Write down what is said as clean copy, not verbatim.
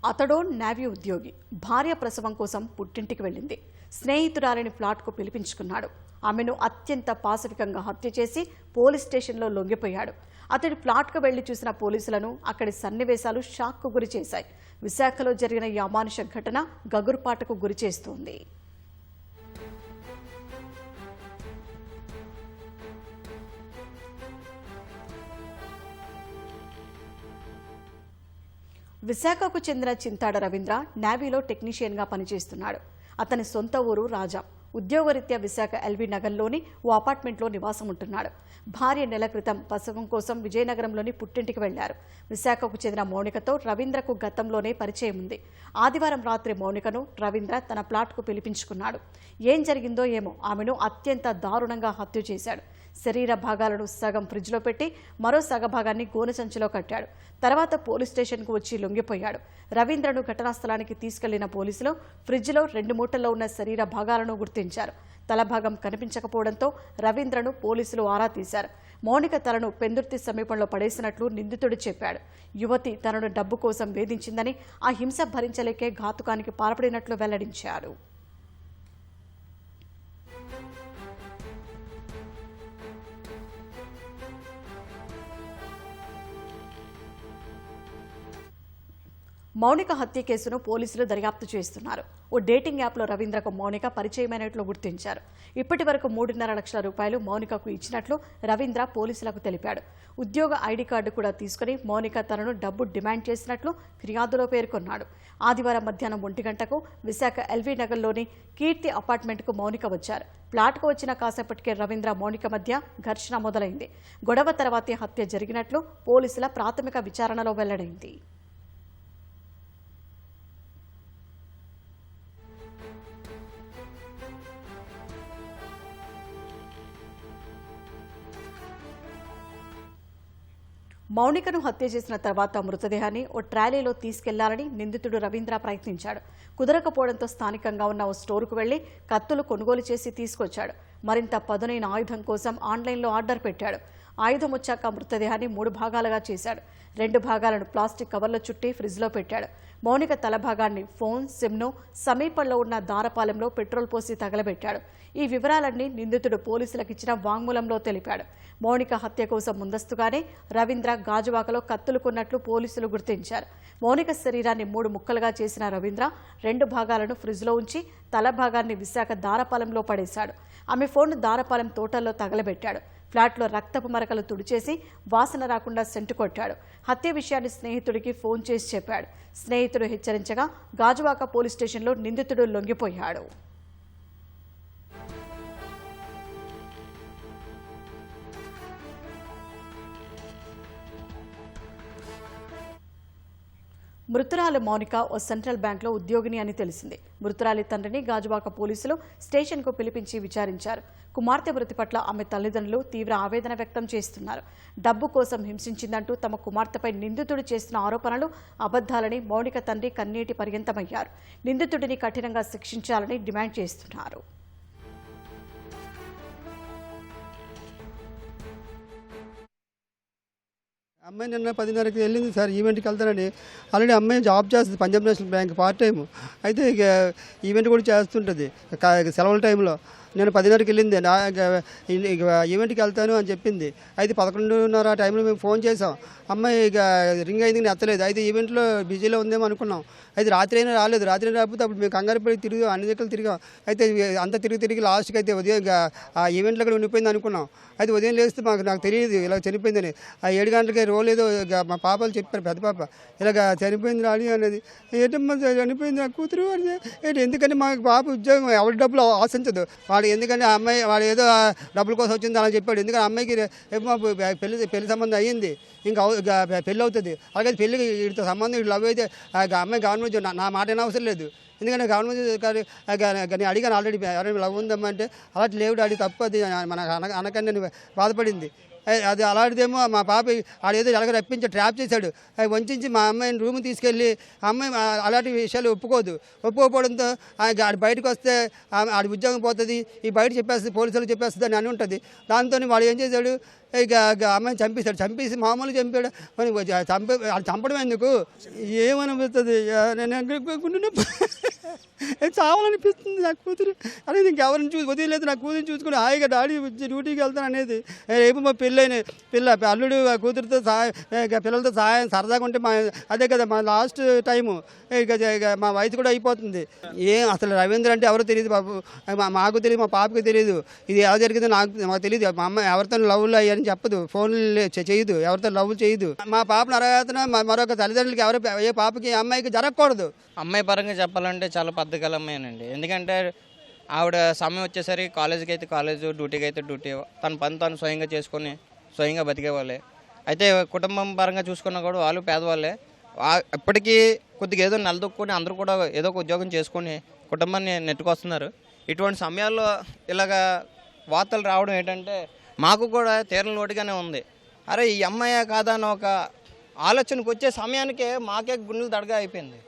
అతడో navy ఉద్యోగి. భార్య ప్రసవం కోసం పుట్టింటికి వెళ్ళింది. స్నేహితురాలిని ఫ్లాట్కు పిలిపించుకున్నాడు. ఆమెను అత్యంత పాశవికంగా హత్య చేసి పోలీస్ స్టేషన్లో లొంగిపోయాడు. అతడి ఫ్లాట్కు వెళ్లి చూసిన పోలీసులను అక్కడి సన్నివేశాలు షాక్కు గురి చేశాయి. విశాఖలో జరిగిన ఈ అమానుష ఘటన గగురుపాటుకు గురి చేస్తోంది. విశాఖకు చెందిన చింతాడ రవీంద్ర నేవీలో టెక్నీషియన్గా పనిచేస్తున్నాడు. అతని సొంత ఊరు రాజా. ఉద్యోగరీత్యా విశాఖ ఎల్బీ నగర్లోని ఓ అపార్ట్మెంట్లో నివాసం ఉంటున్నాడు. భార్య నెల క్రితం ప్రసవం కోసం విజయనగరంలోని పుట్టింటికి వెళ్లారు. విశాఖకు చెందిన మౌనికతో రవీంద్రకు గతంలోనే పరిచయం ఉంది. ఆదివారం రాత్రి మౌనికను రవీంద్ర తన ప్లాట్కు పిలిపించుకున్నాడు. ఏం జరిగిందో ఏమో ఆమెను అత్యంత దారుణంగా హత్య చేశాడు. శరీర భాగాలను సగం ఫ్రిడ్జ్లో పెట్టి మరో సగ భాగాన్ని గోనె సంచిలో కట్టాడు. తర్వాత పోలీస్ స్టేషన్కు వచ్చి లొంగిపోయాడు. రవీంద్రను ఘటనా స్థలానికి తీసుకెళ్లిన పోలీసులు ఫ్రిడ్జ్లో 2 మూటల్లో ఉన్న శరీర భాగాలను గుర్తించారు. తల భాగం కనిపించకపోవడంతో రవీంద్రను పోలీసులు ఆరా తీశారు. మౌనిక తలను పెందుర్తి సమీపంలో పడేసినట్లు నిందితుడు చెప్పాడు. యువతి తనను డబ్బు కోసం వేధించిందని, ఆ హింస భరించలేకే ఘాతుకానికి పాల్పడినట్లు వెల్లడించారు. మౌనిక హత్య కేసును పోలీసులు దర్యాప్తు చేస్తున్నారు. ఓ డేటింగ్ యాప్లో రవీంద్రకు మౌనిక పరిచయమైనట్లు గుర్తించారు. ఇప్పటి వరకు 3.5 లక్షల రూపాయలు మౌనికకు ఇచ్చినట్లు రవీంద్ర పోలీసులకు తెలిపాడు. ఉద్యోగ ఐడి కార్డు కూడా తీసుకుని మౌనిక తనను డబ్బు డిమాండ్ చేసినట్లు ఫిర్యాదులో పేర్కొన్నాడు. ఆదివారం మధ్యాహ్నం 1 గంటకు విశాఖ ఎల్వీ నగర్లోని కీర్తి అపార్ట్మెంట్కు మౌనిక వచ్చారు. ప్లాట్కు వచ్చిన కాసేపటికే రవీంద్ర మౌనిక మధ్య ఘర్షణ మొదలైంది. గొడవ తర్వాతే హత్య జరిగినట్లు పోలీసుల ప్రాథమిక విచారణలో వెల్లడైంది. మౌనికను హత్య చేసిన తర్వాత మృతదేహాన్ని ఓ ట్రాలీలో తీసుకెళ్లాలని నిందితుడు రవీంద్ర ప్రయత్నించాడు. కుదరకపోవడంతో స్థానికంగా ఉన్న ఓ స్టోర్కు వెళ్లి కత్తులు కొనుగోలు చేసి తీసుకొచ్చాడు. మరింత పదునైన ఆయుధం కోసం ఆన్లైన్లో ఆర్డర్ పెట్టాడు. ఆయుధం వచ్చాక మృతదేహాన్ని 3 భాగాలుగా చేశాడు. 2 భాగాలను ప్లాస్టిక్ కవర్లో చుట్టి ఫ్రిడ్జ్లో పెట్టాడు. మౌనిక తల భాగాన్ని ఫోన్, సిమ్ను సమీపంలో ఉన్న దారపాలెంలో పెట్రోల్ పోసి తగలబెట్టాడు. ఈ వివరాలన్నీ నిందితుడు పోలీసులకు ఇచ్చిన వాంగ్మూలంలో తెలిపాడు. మౌనిక హత్య కోసం ముందస్తుగానే రవీంద్ర గాజువాకలో కత్తులు కొన్నట్లు పోలీసులు గుర్తించారు. మౌనిక శరీరాన్ని 3 ముక్కలుగా చేసిన రవీంద్ర 2 భాగాలను ఫ్రిడ్జ్లో ఉంచి తల భాగాన్ని విశాఖ దారపాలెంలో పడేశాడు. ఆమె ఫోన్ దారపాలెం తోటల్లో తగలబెట్టాడు. ఫ్లాట్లో రక్తపు మరకలు తుడిచేసి వాసన రాకుండా సెంటు కొట్టాడు. హత్య విషయాన్ని స్నేహితుడికి ఫోన్ చేసి చెప్పాడు. స్నేహితుడు హెచ్చరించగా గాజువాక పోలీస్ స్టేషన్లో నిందితుడు లొంగిపోయాడు. మృతురాలి మౌనిక ఓ సెంట్రల్ బ్యాంక్లో ఉద్యోగిని అని తెలిసింది. మృతురాలి తండ్రిని గాజువాక పోలీసులు స్టేషన్కు పిలిపించి విచారించారు. కుమార్తె మృతి పట్ల ఆమె తల్లిదండ్రులు తీవ్ర ఆవేదన వ్యక్తం చేస్తున్నారు. డబ్బు కోసం హింసించిందంటూ తమ కుమార్తెపై నిందితుడు చేస్తున్న ఆరోపణలు అబద్ధాలని మౌనిక తండ్రి కన్నీటి పర్యంతమయ్యారు. నిందితుడిని కఠినంగా శిక్షించాలని డిమాండ్ చేస్తున్నారు. అమ్మాయి నిన్న 10:30కి వెళ్ళింది సార్, ఈవెంట్కి వెళ్తానని. ఆల్రెడీ అమ్మాయి జాబ్ చేస్తుంది Punjab national bank part time. అయితే ఇక ఈవెంట్ కూడా చేస్తుంటుంది సెలవుల టైంలో. నేను 10:30కి వెళ్ళింది, ఈవెంట్కి వెళ్తాను అని చెప్పింది. అయితే 11:30 ఆ టైంలో మేము ఫోన్ చేసాం. అమ్మాయి ఇక రింగ్ అయింది కానీ ఎత్తలేదు. అయితే ఈవెంట్లో బిజీలో ఉందేమో అనుకున్నాం. అయితే రాత్రి అయినా రాలేదు. రాత్రి రాకపోతే అప్పుడు మేము కంగారు పడి తిరిగి అన్ని దగ్గర తిరిగాం. అయితే అంతా తిరిగి లాస్ట్కి అయితే ఉదయం ఇక ఆ ఈవెంట్లో కూడా ఉండిపోయింది అనుకున్నాం. అయితే ఉదయం లేస్తే నాకు తెలియదు ఇలా చనిపోయిందని. ఆ 7 గంటలకి రోలేదో ఇక మా పాపలు చెప్పారు, పెద్ద పాప ఇలాగ చనిపోయింది రాని అనేది. ఏంటమ్మా చనిపోయింది నా కూతురు అని. ఏంటి ఎందుకంటే మా పాప ఉద్యోగం ఎవరి డబ్బులు ఆశించదు వాడు. ఎందుకంటే ఆ అమ్మాయి వాడు ఏదో డబ్బుల కోసం వచ్చింది అలా చెప్పాడు. ఎందుకంటే అమ్మాయికి పెళ్లి సంబంధం అయ్యింది, ఇంకా పెళ్ళి అవుతుంది. అలాగే పెళ్ళికి వీటితో సంబంధం వీళ్ళు లవ్ అయితే అమ్మాయి గవర్నమెంట్ నా మాట అయినా అవసరం లేదు. ఎందుకంటే గవర్నమెంట్ కానీ అడిగాను ఆల్రెడీ ఎవరైనా లవ్ ఉందమ్మా అంటే అలాంటి లేవు డాడీ తప్పు అది మనకు అనకండి అని బాధపడింది. అది అలాంటిదేమో మా పాప ఆడేదో ఎలాగ రప్పించి ట్రాప్ చేశాడు. అవి వంచి మా అమ్మాయిని రూమ్ తీసుకెళ్ళి అమ్మాయి అలాంటి విషయాలు ఒప్పుకోకపోవడంతో ఆడ బయటకు వస్తే ఆడి ఉద్యోగం పోతుంది, ఈ బయట చెప్పేస్తుంది, పోలీసులు చెప్పేస్తుంది అని ఉంటుంది. దాంతో వాడు ఏం చేశాడు, ఇక అమ్మాయిని చంపేశాడు. చంపేసి మామూలుగా చంపాడు. మరి చంపడం ఎందుకు ఏమనిపిస్తుంది? నేను గుండె నొప్పి చావాలనిపిస్తుంది. నా కూతురు అనేది ఇంకెవరిని వదిలేదు. నా కూతురు చూసుకుని హాయిగా డాడీ డ్యూటీకి వెళ్తాను అనేది. రేపు మా అల్లుడు ఆ కూతురుతో పిల్లలతో సహాయం సరదాగా ఉంటే అదే కదా మా లాస్ట్ టైము. ఇక మా వయసు కూడా అయిపోతుంది. అసలు రవీంద్ర అంటే ఎవరో తెలియదు బాబు. మాకు తెలియదు, మా పాపకి తెలియదు. ఇది ఎలా జరిగిందో మాకు తెలియదు. మా అమ్మ ఎవరితో లవ్లు అయ్యని చెప్పదు, ఫోన్లు చేయదు, ఎవరితో లవ్ చేయదు. మా పాపను అరగతన మరొక తల్లిదండ్రులకి ఏ పాపకి అమ్మాయికి జరగకూడదు. అమ్మాయి పరంగా చెప్పాలంటే చాలా పద్ధతిగల అమ్మాయినండి. ఎందుకంటే ఆవిడ సమయం వచ్చేసరికి కాలేజీకి అయితే కాలేజు, డ్యూటీకి అయితే డ్యూటీ, తన పని తను స్వయంగా చేసుకొని స్వయంగా బతికేవాళ్ళే. అయితే కుటుంబం పరంగా చూసుకున్నా కూడా వాళ్ళు పేదవాళ్ళే. ఇప్పటికీ కొద్దిగా ఏదో నిలదొక్కుని అందరూ కూడా ఏదో ఒక ఉద్యోగం చేసుకొని కుటుంబాన్ని నెట్టుకొస్తున్నారు. ఇటువంటి సమయాల్లో ఇలాగా వార్తలు రావడం ఏంటంటే మాకు కూడా తీరని లోటుగానే ఉంది. అరే ఈ అమ్మాయే కాదా అని ఒక ఆలోచనకు వచ్చే సమయానికే మాకే గుండెలు దడగా అయిపోయింది.